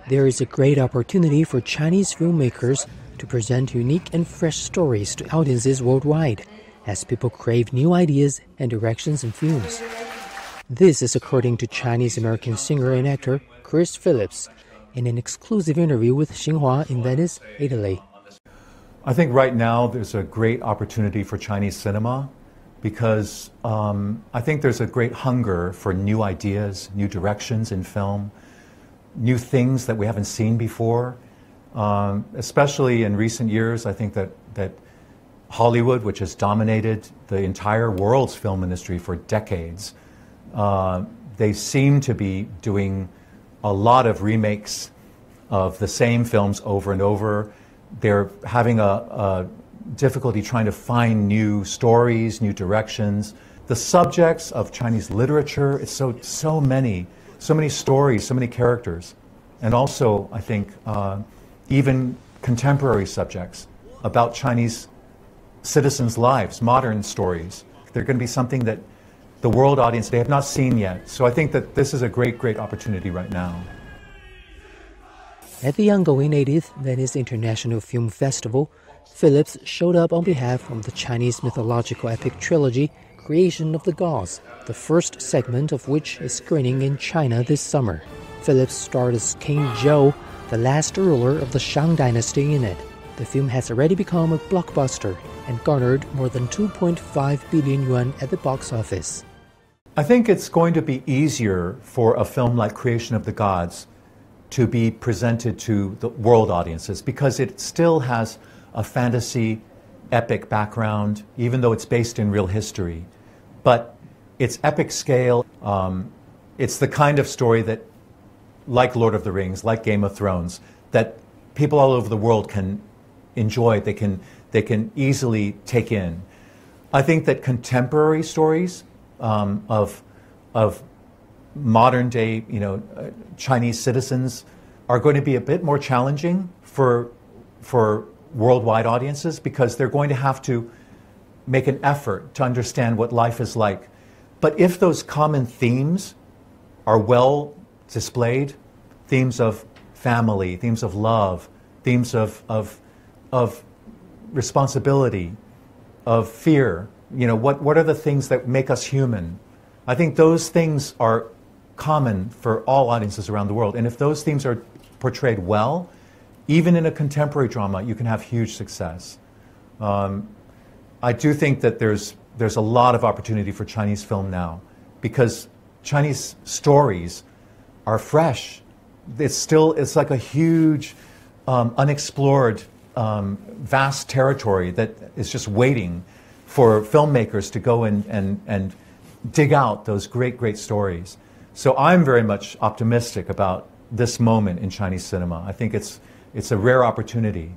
There is a great opportunity for Chinese filmmakers to present unique and fresh stories to audiences worldwide, as people crave new ideas and directions in films. This is according to Chinese-American singer and actor Chris Phillips in an exclusive interview with Xinhua in Venice, Italy. I think right now there's a great opportunity for Chinese cinema because I think there's a great hunger for new ideas, new directions in film, new things that we haven't seen before. Especially in recent years, I think that Hollywood, which has dominated the entire world's film industry for decades, they seem to be doing a lot of remakes of the same films over and over. They're having a difficulty trying to find new stories, new directions. The subjects of Chinese literature, it's so many stories, so many characters. And also, I think, even contemporary subjects about Chinese citizens' lives, modern stories. They're going to be something that the world audience, they have not seen yet. So I think that this is a great opportunity right now. At the ongoing 80th Venice International Film Festival, Phillips showed up on behalf of the Chinese mythological epic trilogy, Creation of the Gods, the first segment of which is screening in China this summer. Phillips starred as King Zhou, the last ruler of the Shang dynasty in it. The film has already become a blockbuster and garnered more than 2.5 billion yuan at the box office. I think it's going to be easier for a film like Creation of the Gods to be presented to the world audiences because it still has a fantasy epic background, even though it's based in real history. But its epic scale, it's the kind of story that, like Lord of the Rings, like Game of Thrones, that people all over the world can enjoy, they can easily take in. I think that contemporary stories of modern day, Chinese citizens are going to be a bit more challenging for worldwide audiences because they're going to have to make an effort to understand what life is like. But if those common themes are well displayed, themes of family, themes of love, themes of responsibility, of fear, what are the things that make us human? I think those things are common for all audiences around the world. And if those themes are portrayed well, even in a contemporary drama, you can have huge success. I do think that there's a lot of opportunity for Chinese film now because Chinese stories are fresh. It's like a huge, unexplored, vast territory that is just waiting for filmmakers to go and dig out those great stories. So I'm very much optimistic about this moment in Chinese cinema. I think it's a rare opportunity